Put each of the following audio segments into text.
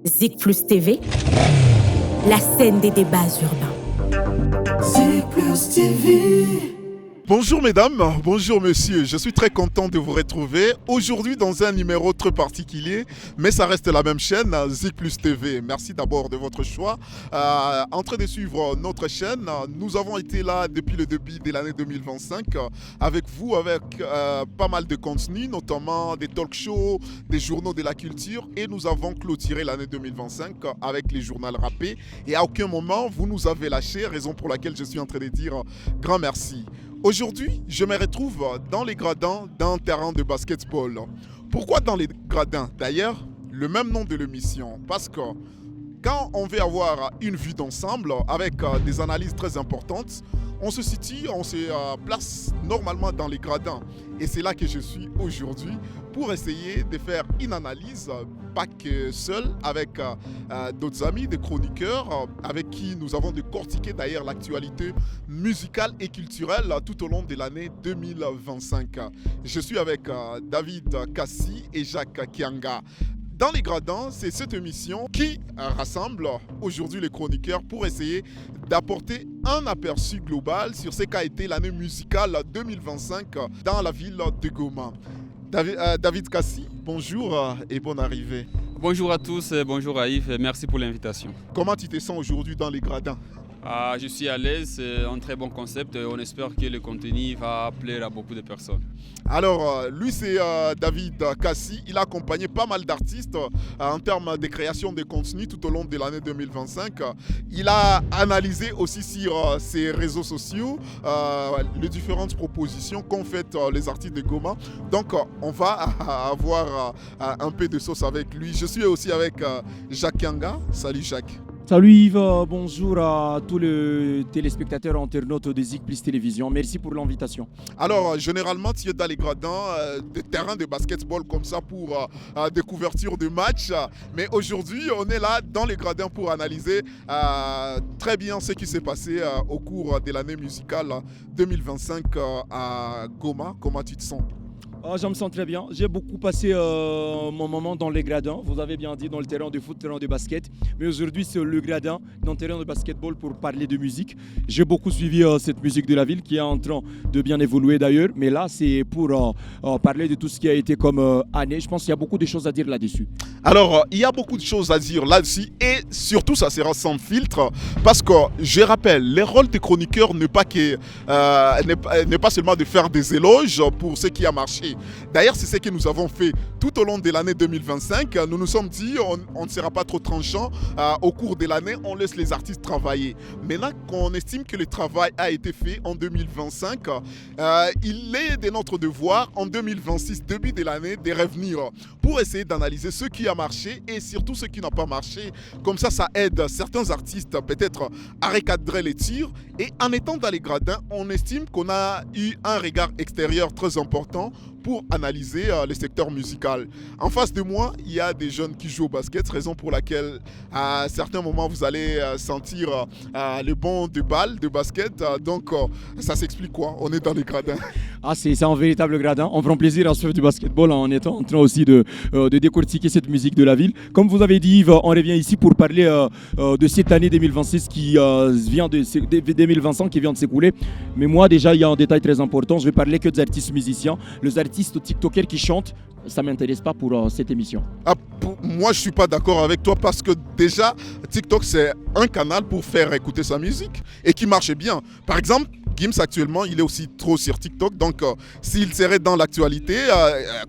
Zik Plus TV, la scène des débats urbains. Zik Plus TV. Bonjour mesdames, bonjour messieurs, je suis très content de vous retrouver aujourd'hui dans un numéro très particulier, mais ça reste la même chaîne, Zik Plus TV. Merci d'abord de votre choix. En train de suivre notre chaîne, nous avons été là depuis le début de l'année 2025 avec vous, avec pas mal de contenus, notamment des talk shows, des journaux de la culture, et nous avons clôturé l'année 2025 avec les journaux rappés, et à aucun moment vous nous avez lâché, raison pour laquelle je suis en train de dire grand merci. Aujourd'hui, je me retrouve dans les gradins d'un terrain de basketball. Pourquoi dans les gradins? D'ailleurs, le même nom de l'émission. Parce que quand on veut avoir une vue d'ensemble avec des analyses très importantes, on se situe, on se place normalement dans les gradins. Et c'est là que je suis aujourd'hui pour essayer de faire une analyse, pas que seul, avec d'autres amis, des chroniqueurs, avec qui nous avons décortiqué d'ailleurs l'actualité musicale et culturelle tout au long de l'année 2025. Je suis avec David Kassi et Jacques Kianga. Dans les gradins, c'est cette émission qui rassemble aujourd'hui les chroniqueurs pour essayer d'apporter un aperçu global sur ce qu'a été l'année musicale 2025 dans la ville de Goma. David Kassi, bonjour et bonne arrivée. Bonjour à tous, bonjour à Yves, merci pour l'invitation. Comment tu te sens aujourd'hui dans les gradins? Je suis à l'aise, c'est un très bon concept et on espère que le contenu va plaire à beaucoup de personnes. Alors, lui c'est David Kassi, il a accompagné pas mal d'artistes en termes de création de contenu tout au long de l'année 2025. Il a analysé aussi sur ses réseaux sociaux les différentes propositions qu'ont faites les artistes de Goma. Donc, on va avoir un peu de sauce avec lui. Je suis aussi avec Jacques Kianga. Salut Jacques. Salut Yves, bonjour à tous les téléspectateurs internautes de Zik Plus Télévision. Merci pour l'invitation. Alors, généralement, tu es dans les gradins des terrains de basketball comme ça pour des couvertures de matchs. Mais aujourd'hui, on est là dans les gradins pour analyser très bien ce qui s'est passé au cours de l'année musicale 2025 à Goma. Comment tu te sens? Je me sens très bien. J'ai beaucoup passé mon moment dans les gradins. Vous avez bien dit, dans le terrain de foot, terrain de basket. Mais aujourd'hui, c'est le gradin dans le terrain de basketball pour parler de musique. J'ai beaucoup suivi cette musique de la ville qui est en train de bien évoluer d'ailleurs. Mais là, c'est pour parler de tout ce qui a été comme année. Je pense qu'il y a beaucoup de choses à dire là-dessus. Alors, il y a beaucoup de choses à dire là-dessus. Et surtout, ça sera sans filtre. Parce que, je rappelle, le rôle des chroniqueurs n'est pas seulement de faire des éloges pour ce qui a marché. D'ailleurs, c'est ce que nous avons fait tout au long de l'année 2025. Nous nous sommes dit, on ne sera pas trop tranchant. Au cours de l'année, on laisse les artistes travailler. Maintenant qu'on estime que le travail a été fait en 2025, il est de notre devoir en 2026, début de l'année, de revenir pour essayer d'analyser ce qui a marché et surtout ce qui n'a pas marché. Comme ça aide certains artistes peut-être à recadrer les tirs. Et en étant dans les gradins, on estime qu'on a eu un regard extérieur très important pour analyser le secteur musical. En face de moi, il y a des jeunes qui jouent au basket, raison pour laquelle à certains moments vous allez sentir le bon de balle de basket. Donc ça s'explique quoi? On est dans les gradins. C'est un véritable gradin. On prend plaisir à suivre du basketball en étant en train aussi de décortiquer cette musique de la ville. Comme vous avez dit Yves, on revient ici pour parler de cette année 2026 qui vient de 2025 qui vient de s'écouler. Mais moi déjà, il y a un détail très important. Je vais parler que des artistes musiciens. Les artistes TikTokers qui chantent, ça ne m'intéresse pas pour cette émission. Moi, je ne suis pas d'accord avec toi parce que déjà, TikTok, c'est un canal pour faire écouter sa musique et qui marche bien. Par exemple, Gims actuellement, il est aussi trop sur TikTok. Donc, s'il serait dans l'actualité,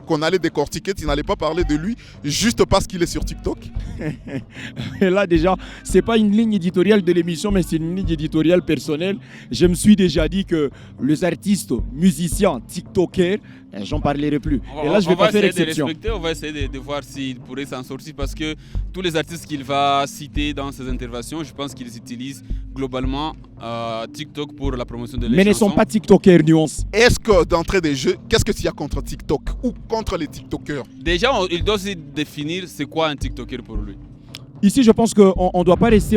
qu'on allait décortiquer, tu n'allais pas parler de lui juste parce qu'il est sur TikTok. Et là, déjà, ce n'est pas une ligne éditoriale de l'émission, mais c'est une ligne éditoriale personnelle. Je me suis déjà dit que les artistes, musiciens, TikTokers, j'en parlerai plus. Et là, je vais pas faire exception. On va essayer de voir s'il pourrait s'en sortir parce que tous les artistes qu'il va citer dans ses interventions, je pense qu'ils utilisent globalement TikTok pour la promotion de leurs chansons. Mais ne sont pas TikTokers, nuance. Est-ce que d'entrée des jeux, qu'est-ce que tu as contre TikTok ou contre les TikTokers? Déjà, il doit aussi définir c'est quoi un TikToker pour lui. Ici, je pense qu'on ne doit pas rester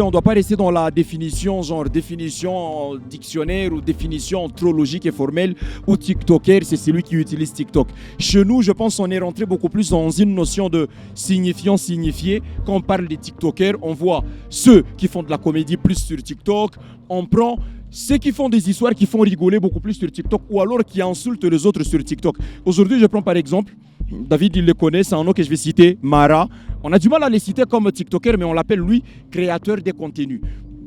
dans la définition, genre définition dictionnaire ou définition trop logique et formelle, où TikToker, c'est celui qui utilise TikTok. Chez nous, je pense qu'on est rentré beaucoup plus dans une notion de signifiant, signifié. Quand on parle des TikTokers, on voit ceux qui font de la comédie plus sur TikTok. On prend ceux qui font des histoires qui font rigoler beaucoup plus sur TikTok ou alors qui insultent les autres sur TikTok. Aujourd'hui, je prends par exemple, David, il le connaît, c'est un nom que je vais citer, Mara. On a du mal à les citer comme TikToker, mais on l'appelle lui créateur de contenu.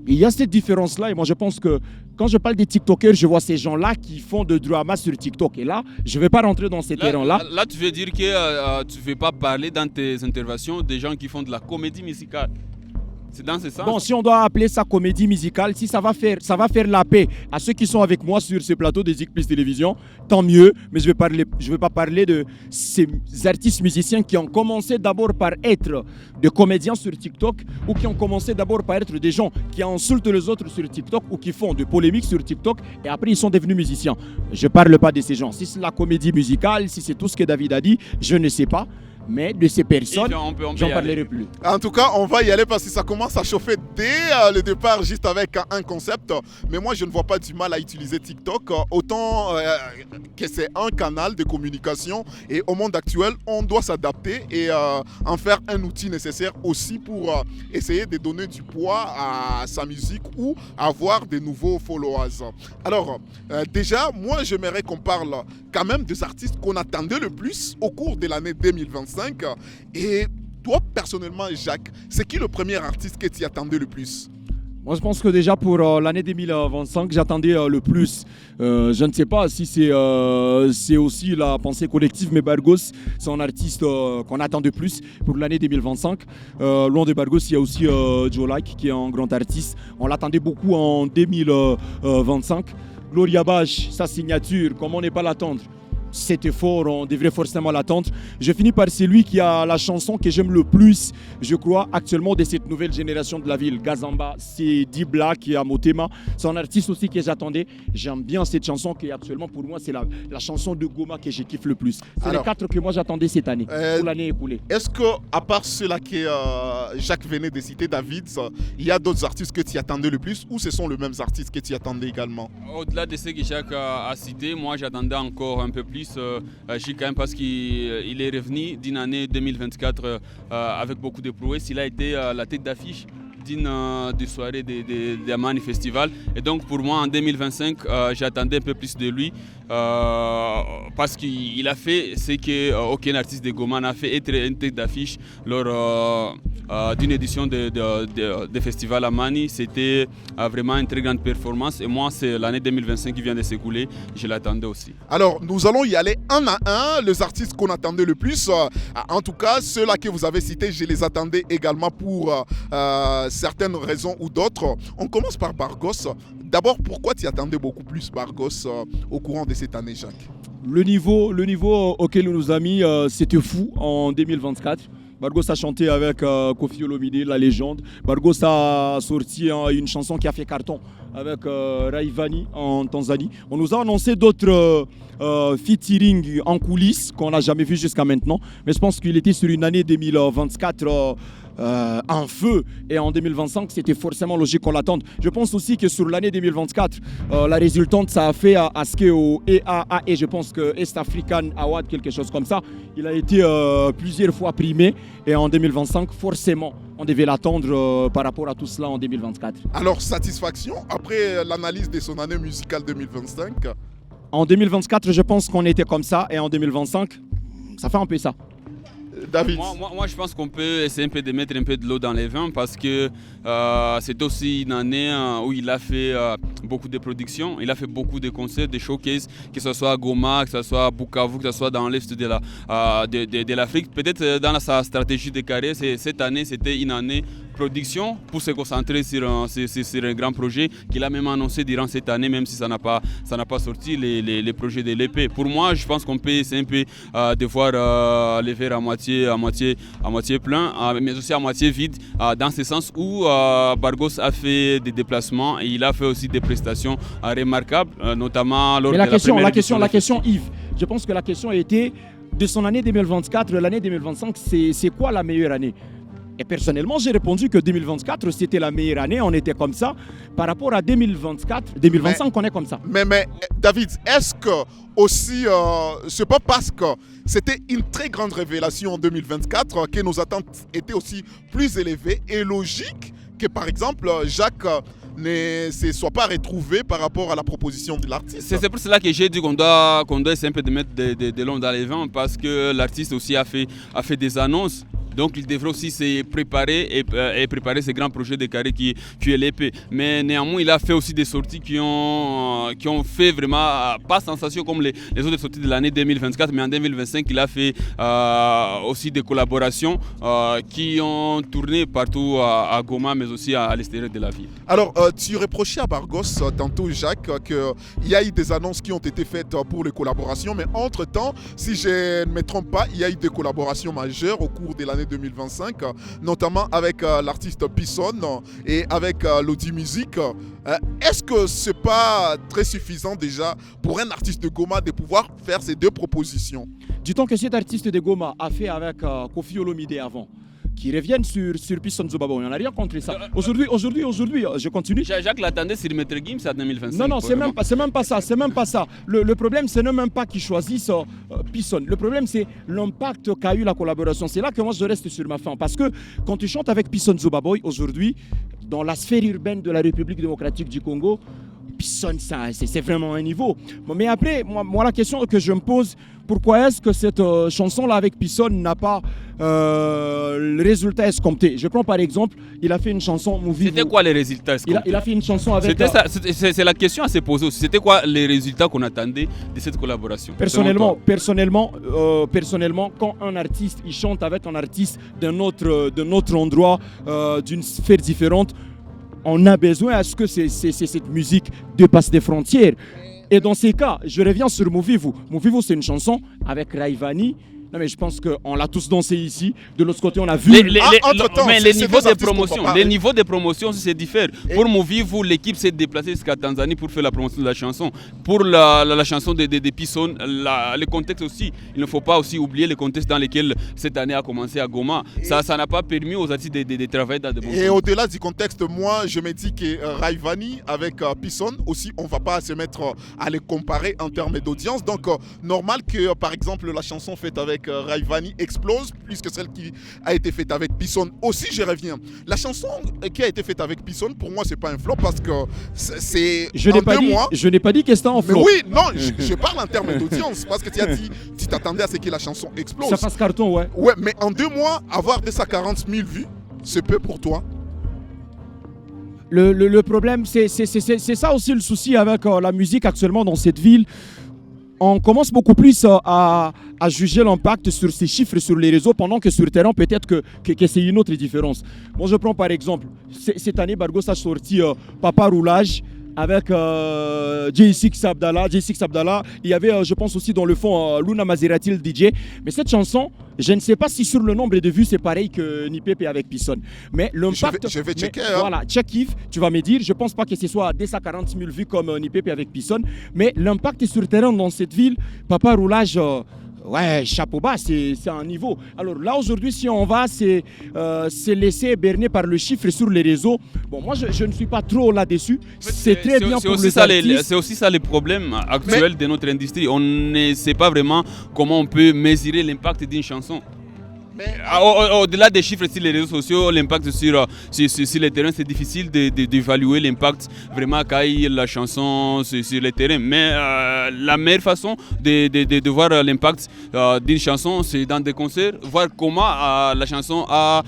Il y a cette différence-là et moi je pense que quand je parle des TikTokers, je vois ces gens-là qui font de drama sur TikTok. Et là, je ne vais pas rentrer dans ces terrains-là. Là, tu veux dire que tu ne veux pas parler dans tes interventions des gens qui font de la comédie musicale. C'est dans ce sens. Bon, si on doit appeler ça comédie musicale, si ça va faire la paix à ceux qui sont avec moi sur ce plateau de Zik Plus Télévision, tant mieux. Mais je vais pas parler de ces artistes musiciens qui ont commencé d'abord par être des comédiens sur TikTok ou qui ont commencé d'abord par être des gens qui insultent les autres sur TikTok ou qui font des polémiques sur TikTok et après ils sont devenus musiciens. Je ne parle pas de ces gens. Si c'est la comédie musicale, si c'est tout ce que David a dit, je ne sais pas. Mais de ces personnes, j'en parlerai plus. En tout cas, on va y aller parce que ça commence à chauffer dès le départ, juste avec un concept. Mais moi, je ne vois pas du mal à utiliser TikTok. Autant que c'est un canal de communication. Et au monde actuel, on doit s'adapter et en faire un outil nécessaire aussi pour essayer de donner du poids à sa musique ou avoir de nouveaux followers. Alors, déjà, moi, j'aimerais qu'on parle quand même des artistes qu'on attendait le plus au cours de l'année 2025. Et toi, personnellement, Jacques, c'est qui le premier artiste que tu attendais le plus? Moi, je pense que déjà pour l'année 2025, j'attendais le plus. Je ne sais pas si c'est aussi la pensée collective, mais Bargos, c'est un artiste qu'on attend de plus pour l'année 2025. Loin de Bargos, il y a aussi Joe Like, qui est un grand artiste. On l'attendait beaucoup en 2025. Gloria Bash, sa signature, comment ne pas l'attendre? C'était fort, on devrait forcément l'attendre. Je finis par celui qui a la chanson que j'aime le plus, je crois, actuellement de cette nouvelle génération de la ville. Gazamba, c'est D-Black qui est à Motema. C'est un artiste aussi que j'attendais. J'aime bien cette chanson qui actuellement pour moi c'est la chanson de Goma que je kiffe le plus. C'est les 4 que moi j'attendais cette année, pour l'année écoulée. Est-ce que, à part ceux-là que Jacques venait de citer, David, il y a d'autres artistes que tu attendais le plus ou ce sont les mêmes artistes que tu attendais également? Au-delà de ceux que Jacques a cités, moi j'attendais encore un peu plus. Quand même parce qu'il est revenu d'une année 2024 avec beaucoup de prouesses. Il a été la tête d'affiche d'une soirée de Amani Festival. Et donc pour moi en 2025, j'attendais un peu plus de lui parce qu'il a fait ce qu'aucun artiste de Goma n'a fait, être une tête d'affiche lors d'une édition de festival Amani. C'était vraiment une très grande performance et moi c'est l'année 2025 qui vient de s'écouler, je l'attendais aussi. Alors nous allons y aller un à un, les artistes qu'on attendait le plus. En tout cas, ceux-là que vous avez cités, je les attendais également pour certaines raisons ou d'autres. On commence par Bargos. D'abord, pourquoi tu attendais beaucoup plus Bargos au courant de cette année, Jacques? Le niveau auquel on nous a mis, c'était fou en 2024. Bargos a chanté avec Kofi Olomide, la légende. Bargos a sorti une chanson qui a fait carton avec Rayvanny en Tanzanie. On nous a annoncé d'autres featuring en coulisses qu'on n'a jamais vu jusqu'à maintenant. Mais je pense qu'il était sur une année 2024 en feu et en 2025 c'était forcément logique qu'on l'attende. Je pense aussi que sur l'année 2024 la résultante ça a fait à ce qu'au EAA et je pense que East African Award quelque chose comme ça, il a été plusieurs fois primé et en 2025 forcément on devait l'attendre par rapport à tout cela en 2024. Alors satisfaction après l'analyse de son année musicale 2025? En 2024 je pense qu'on était comme ça et en 2025 ça fait un peu ça. David. Moi, je pense qu'on peut essayer un peu de mettre un peu de l'eau dans les vins parce que c'est aussi une année où il a fait beaucoup de productions, il a fait beaucoup de concerts, de showcases, que ce soit à Goma, que ce soit à Bukavu, que ce soit dans l'est de l'Afrique. Peut-être dans sa stratégie de carrière, cette année, c'était une année production pour se concentrer sur un grand projet qu'il a même annoncé durant cette année, même si ça n'a pas sorti, les projets de l'épée. Pour moi, je pense qu'on peut essayer un peu de voir les verres à moitié plein, mais aussi à moitié vide, dans ce sens où Bargos a fait des déplacements et il a fait aussi des prestations remarquables, notamment lors de la première édition. La question, Yves, je pense que la question a été de son année 2024, l'année 2025, c'est quoi la meilleure année? Et personnellement, j'ai répondu que 2024, c'était la meilleure année, on était comme ça. Par rapport à 2024, 2025, on est comme ça. Mais David, est-ce que aussi, c'est pas parce que c'était une très grande révélation en 2024 que nos attentes étaient aussi plus élevées et logiques que par exemple Jacques ne se soit pas retrouvé par rapport à la proposition de l'artiste. C'est pour cela que j'ai dit qu'on doit essayer un peu de mettre de l'ombre dans les vents parce que l'artiste aussi a fait des annonces. Donc il devrait aussi se préparer et préparer ces grands projets de carré qui est l'épée. Mais néanmoins, il a fait aussi des sorties qui ont fait vraiment pas sensation comme les autres sorties de l'année 2024, mais en 2025, il a fait aussi des collaborations qui ont tourné partout à Goma, mais aussi à l'extérieur de la ville. Alors, tu reprochais à Bargos tantôt, Jacques, qu'il y a eu des annonces qui ont été faites pour les collaborations, mais entre-temps, si je ne me trompe pas, il y a eu des collaborations majeures au cours de l'année 2025, notamment avec l'artiste Pisson et avec l'Audi Music. Est-ce que c'est pas très suffisant déjà pour un artiste de Goma de pouvoir faire ces deux propositions? Dit-on que cet artiste de Goma a fait avec Kofi Olomide avant, qui reviennent sur Pisson Zobabo. On n'a rien contre ça. Aujourd'hui, je continue. Jacques l'attendait sur Maître Gims en 2025. Non, c'est même pas ça. Le problème, c'est même pas qu'ils choisissent Pisson. Le problème, c'est l'impact qu'a eu la collaboration. C'est là que moi, je reste sur ma fin. Parce que quand tu chantes avec Pisson Zobaboy, aujourd'hui, dans la sphère urbaine de la République démocratique du Congo, Pisson, c'est vraiment un niveau. Mais après, moi, la question que je me pose, pourquoi est-ce que cette chanson-là avec Pisson n'a pas le résultat escompté? Je prends par exemple, il a fait une chanson Movie. C'était quoi les résultats escomptés? Il a fait une chanson avec... C'est la question à se poser aussi. C'était quoi les résultats qu'on attendait de cette collaboration? Personnellement, quand un artiste il chante avec un artiste d'un autre endroit, d'une sphère différente, on a besoin à ce que cette musique dépasse des frontières. Et dans ces cas, je reviens sur Movivu. Movivu, c'est une chanson avec Raivani. Non mais je pense qu'on l'a tous dansé ici. De l'autre côté, on a vu... Mais les niveaux de promotion, c'est différent. Pour Movivu, l'équipe s'est déplacée jusqu'à Tanzanie pour faire la promotion de la chanson. Pour la chanson de Pisson, le contexte aussi. Il ne faut pas aussi oublier le contexte dans lequel cette année a commencé à Goma. Ça n'a pas permis aux artistes de travailler dans de bons... Et au-delà du contexte, moi, je me dis que Raivani avec Pisson aussi, on ne va pas se mettre à les comparer en termes d'audience. Donc, normal que, par exemple, la chanson faite avec Raivani explose plus que celle qui a été faite avec Pisson. Aussi, je reviens. La chanson qui a été faite avec Pisson, pour moi, c'est pas un flop parce que c'est mois. Je n'ai pas dit que c'était un flop. Mais oui, non, je parle en termes d'audience parce que tu as dit, tu t'attendais à ce que la chanson explose. Ça passe carton, ouais. Ouais, mais en 2 mois, avoir 240 000 vues, c'est peu pour toi. Le problème, c'est ça aussi le souci avec la musique actuellement dans cette ville. On commence beaucoup plus à juger l'impact sur ces chiffres sur les réseaux pendant que sur le terrain, peut-être que c'est une autre différence. Moi, je prends par exemple, cette année, Bargos a sorti Papa Roulage avec J6 Abdallah. Il y avait, je pense aussi dans le fond, Luna Maserati, le DJ. Mais cette chanson, je ne sais pas si sur le nombre de vues, c'est pareil que Nipepe avec Pisson. Mais l'impact... Je vais checker. Voilà, check if, tu vas me dire. Je ne pense pas que ce soit 240 000 vues comme Nipepe avec Pisson. Mais l'impact sur le terrain dans cette ville, Papa Roulage... ouais, chapeau bas, c'est un niveau. Alors là, aujourd'hui, si on va se laisser berner par le chiffre sur les réseaux, bon, moi, je ne suis pas trop là-dessus. C'est très bien pour les artistes. C'est aussi ça le problème actuel de notre industrie. On ne sait pas vraiment comment on peut mesurer l'impact d'une chanson. Au-delà des chiffres sur les réseaux sociaux, l'impact sur le terrain, c'est difficile d'évaluer l'impact vraiment qu'a eu la chanson sur le terrain. Mais la meilleure façon de voir l'impact d'une chanson, c'est dans des concerts, voir comment la chanson a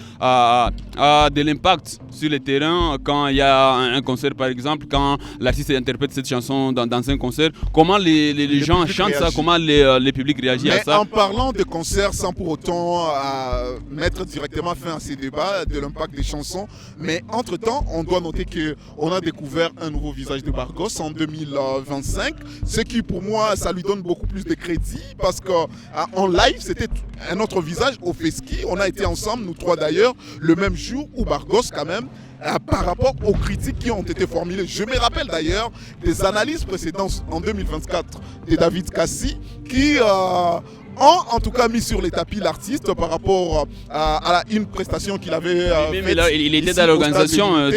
de l'impact sur le terrain quand il y a un concert par exemple, quand l'artiste interprète cette chanson dans un concert, comment les gens chantent ça, comment le public réagit à ça. Mais en parlant de concerts sans pour autant mettre directement fin à ces débats de l'impact des chansons, mais entre-temps, on doit noter qu'on a découvert un nouveau visage de Bargos en 2025, ce qui pour moi, ça lui donne beaucoup plus de crédit parce qu'en live, c'était un autre visage au Feski. On a été ensemble, nous trois d'ailleurs, le même jour où Bargos quand même par rapport aux critiques qui ont été formulées. Je me rappelle d'ailleurs des analyses précédentes en 2024 de David Kassi qui ont en tout cas mis sur les tapis l'artiste par rapport à une prestation qu'il avait faite. Il était dans l'organisation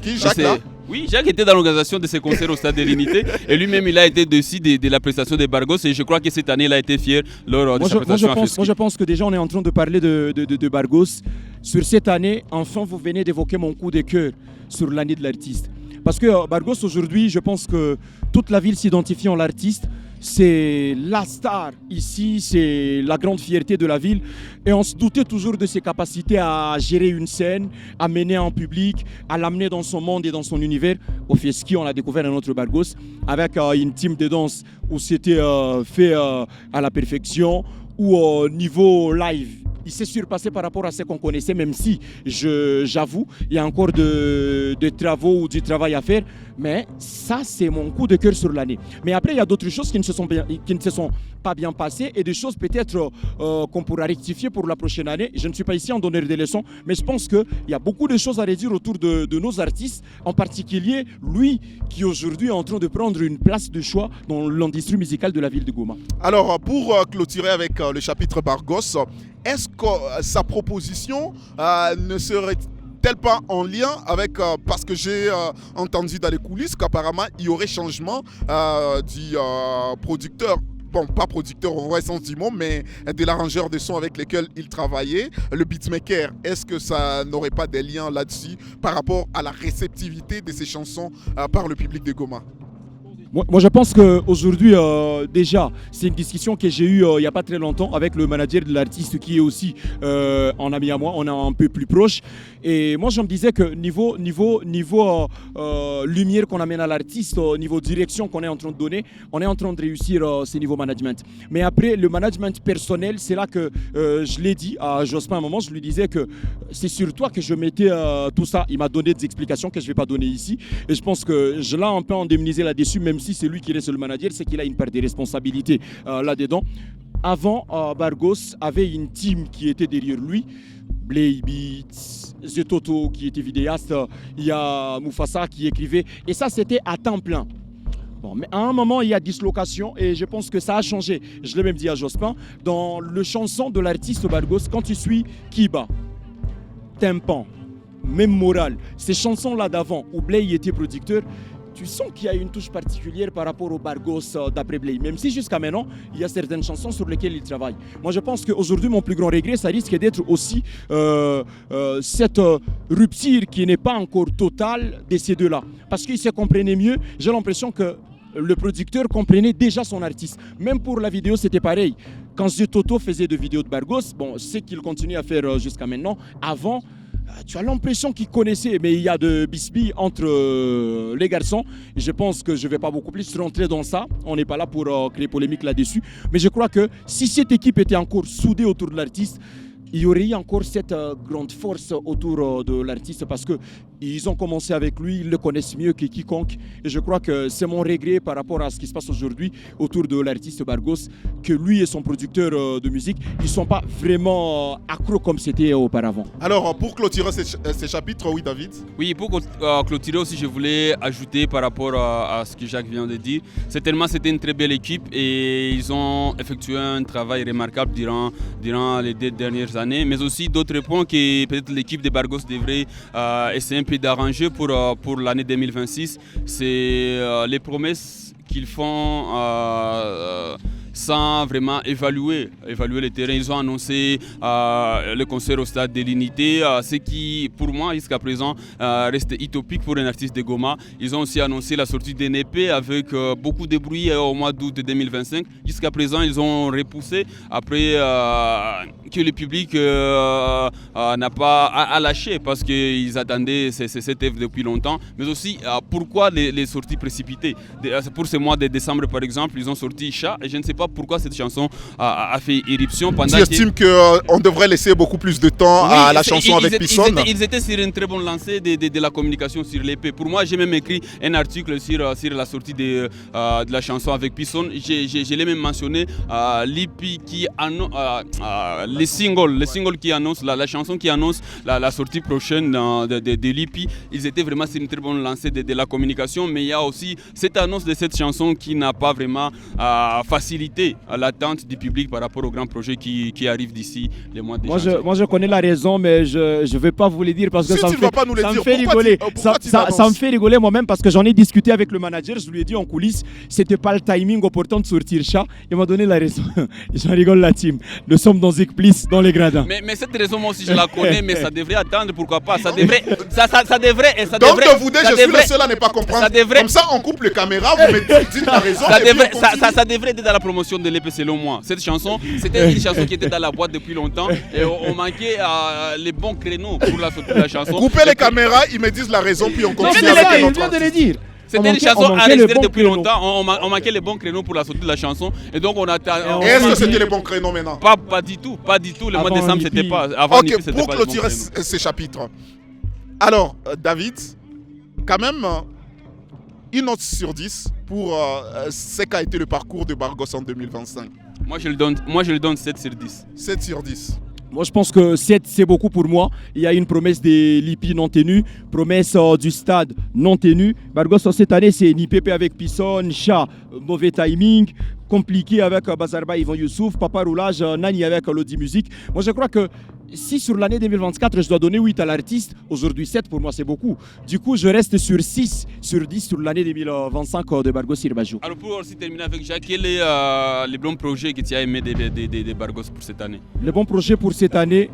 Qui, Jacques, là? Oui, Jacques était dans l'organisation de ces concerts au Stade de l'Unité et lui-même il a été dessus de la prestation de Bargos et je crois que cette année il a été fier lors de sa prestation. Moi je pense que déjà on est en train de parler de Bargos. Sur cette année, enfin vous venez d'évoquer mon coup de cœur sur l'année de l'artiste. Parce que Bargos aujourd'hui, je pense que toute la ville s'identifie en l'artiste. C'est la star ici, c'est la grande fierté de la ville. Et on se doutait toujours de ses capacités à gérer une scène, à mener en public, à l'amener dans son monde et dans son univers. Au Fieski, on a découvert un autre Bargos avec une team de danse où c'était fait à la perfection, ou au niveau live. Il s'est surpassé par rapport à ce qu'on connaissait, même si, j'avoue, il y a encore de travaux ou du travail à faire. Mais ça, c'est mon coup de cœur sur l'année. Mais après, il y a d'autres choses qui ne se sont pas bien passées et des choses peut-être qu'on pourra rectifier pour la prochaine année. Je ne suis pas ici en donneur de leçons, mais je pense qu'il y a beaucoup de choses à redire autour de nos artistes, en particulier lui qui aujourd'hui est en train de prendre une place de choix dans l'industrie musicale de la ville de Goma. Alors, pour clôturer avec le chapitre Bargos, est-ce que sa proposition ne serait-elle pas en lien avec, parce que j'ai entendu dans les coulisses qu'apparemment il y aurait changement du producteur, bon pas producteur au vrai sens du mot, mais de l'arrangeur de son avec lequel il travaillait, le beatmaker. Est-ce que ça n'aurait pas des liens là-dessus par rapport à la réceptivité de ces chansons par le public de Goma? Moi, je pense qu'aujourd'hui, déjà, c'est une discussion que j'ai eue il n'y a pas très longtemps avec le manager de l'artiste qui est aussi un ami à moi. On est un peu plus proche. Et moi, je me disais que niveau lumière qu'on amène à l'artiste, niveau direction qu'on est en train de donner, on est en train de réussir ce niveau management. Mais après, le management personnel, c'est là que je l'ai dit à Jospin à un moment, je lui disais que c'est sur toi que je mettais tout ça. Il m'a donné des explications que je ne vais pas donner ici. Et je pense que je l'ai un peu indemnisé là-dessus, même si c'est lui qui reste le manager, c'est qu'il a une part des responsabilités là-dedans. Avant, Bargos avait une team qui était derrière lui. Blay Beats, The Toto qui était vidéaste, il y a Mufasa qui écrivait. Et ça, c'était à temps plein. Bon, mais à un moment, il y a dislocation et je pense que ça a changé. Je l'ai même dit à Jospin. Dans le chanson de l'artiste Bargos, quand tu suis Kiba, Tympan, même Moral, ces chansons-là d'avant où Blay était producteur, tu sens qu'il y a une touche particulière par rapport au Bargos d'après Blay. Même si jusqu'à maintenant, il y a certaines chansons sur lesquelles il travaille. Moi, je pense qu'aujourd'hui, mon plus grand regret, ça risque d'être aussi cette rupture qui n'est pas encore totale de ces deux-là. Parce qu'ils se comprenaient mieux. J'ai l'impression que le producteur comprenait déjà son artiste. Même pour la vidéo, c'était pareil. Quand The Toto faisait des vidéos de Bargos, bon, c'est qu'il continue à faire jusqu'à maintenant. Avant, tu as l'impression qu'ils connaissaient, mais il y a de bisbilles entre les garçons. Et je pense que je ne vais pas beaucoup plus rentrer dans ça. On n'est pas là pour créer polémique là-dessus. Mais je crois que si cette équipe était encore soudée autour de l'artiste, il y aurait eu encore cette grande force autour de l'artiste parce qu'ils ont commencé avec lui, ils le connaissent mieux que quiconque. Et je crois que c'est mon regret par rapport à ce qui se passe aujourd'hui autour de l'artiste Bargos, que lui et son producteur de musique, ils ne sont pas vraiment accros comme c'était auparavant. Alors, pour clôturer ces chapitres, oui David? Oui, pour clôturer aussi, je voulais ajouter par rapport à ce que Jacques vient de dire. Certainement, c'était une très belle équipe et ils ont effectué un travail remarquable durant les 2 dernières années. Mais aussi d'autres points que peut-être l'équipe de Bargos devrait essayer un peu d'arranger pour l'année 2026. C'est les promesses qu'ils font sans vraiment évaluer le terrain. Ils ont annoncé le concert au Stade de l'Unité, ce qui pour moi jusqu'à présent reste utopique pour un artiste de Goma. Ils ont aussi annoncé la sortie d'un EP avec beaucoup de bruit au mois d'août 2025. Jusqu'à présent ils ont repoussé après que le public n'a pas lâché parce qu'ils attendaient cette œuvre depuis longtemps. Mais aussi pourquoi les sorties précipitées. Pour ce mois de décembre par exemple, ils ont sorti Chat et je ne sais pas pas pourquoi cette chanson a fait éruption. Tu estimes qu'on devrait laisser beaucoup plus de temps à la chanson avec Pisson? Ils étaient sur une très bonne lancée de la communication sur l'épée. Pour moi, j'ai même écrit un article sur la sortie de la chanson avec Pisson. Je l'ai même mentionné, l'EP qui annonce, les singles qui annoncent, la chanson qui annonce la sortie prochaine de l'EP. Ils étaient vraiment sur une très bonne lancée de la communication, mais il y a aussi cette annonce de cette chanson qui n'a pas vraiment facilité l'attente du public par rapport au grand projet qui arrive d'ici les mois de janvier. Moi je connais la raison, mais je ne vais pas vous le dire parce que Si ça tu me ne vas fait, pas nous le ça me dire, fait pourquoi rigoler. pourquoi tu Ça l'annonces me fait rigoler moi-même parce que j'en ai discuté avec le manager. Je lui ai dit en coulisses, c'était pas le timing opportun de sortir ça. Il m'a donné la raison. J'en rigole la team. Nous sommes dans Zikplis, dans les gradins. Mais cette raison, moi aussi, je la connais, mais ça devrait attendre, pourquoi pas. Ça devrait. Donc vous dites, je suis le seul à ne pas comprendre. Comme ça, on coupe les caméras, vous me dites la raison. Ça devrait être dans la promotion de l'épée, selon moi. Cette chanson, c'était une chanson qui était dans la boîte depuis longtemps et on manquait les bons créneaux pour la sortie de la chanson. Coupez les caméras, ils me disent la raison, puis on continue Il avec vient notre de le artiste. dire. C'était une chanson enregistrée depuis longtemps. On manquait les bons créneaux pour la sortie de la chanson. Et donc on a. Est-ce que c'était les bons créneaux maintenant? Pas du tout. Le mois de décembre, c'était pas. Avant Ok, Nipi, c'était pour pas les bons clôturer créneaux. ces chapitres. Alors, David, quand même, une note sur 10 pour ce qu'a été le parcours de Bargos en 2025. Moi, je le donne 7 sur 10. 7 sur 10. Moi, je pense que 7, c'est beaucoup pour moi. Il y a une promesse de l'IPI non tenue, promesse du stade non tenue. Bargos, cette année, c'est Nipepe avec Pisson, Chat, mauvais timing, compliqué avec Bazarba, Yvan Youssouf, Papa Roulage, Nani avec Lodi Musique. Moi, je crois que si sur l'année 2024, je dois donner 8 à l'artiste, aujourd'hui 7, pour moi, c'est beaucoup. Du coup, je reste sur 6 sur 10 sur l'année 2025 de Bargos Sirbajou. Alors, pour aussi terminer avec Jacques, quel est le bon projet que tu as aimé de Bargos pour cette année? Le bon projet pour cette année,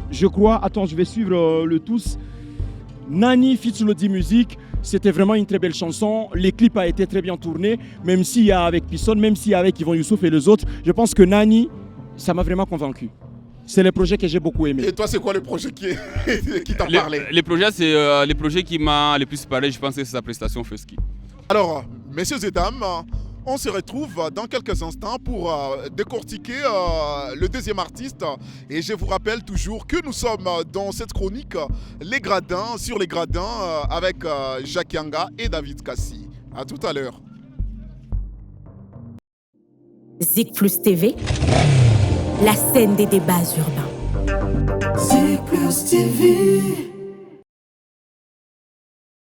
je crois, attends, je vais suivre le tous. Nani feat Lodi Musique, c'était vraiment une très belle chanson. Les clips a été très bien tournés, même s'il y a avec Pisson, même s'il y a avec Yvan Youssouf et les autres. Je pense que Nani, ça m'a vraiment convaincu. C'est le projet que j'ai beaucoup aimé. Et toi, c'est quoi le projet qui t'a parlé? Le projet, c'est le projet qui m'a le plus parlé, je pense que c'est sa prestation Fusky. Alors, messieurs et dames, on se retrouve dans quelques instants pour décortiquer le deuxième artiste. Et je vous rappelle toujours que nous sommes dans cette chronique Les Gradins, sur les Gradins, avec Jacques Yanga et David Kassi. A tout à l'heure. Zik Plus TV, la scène des débats urbains. Zik Plus TV.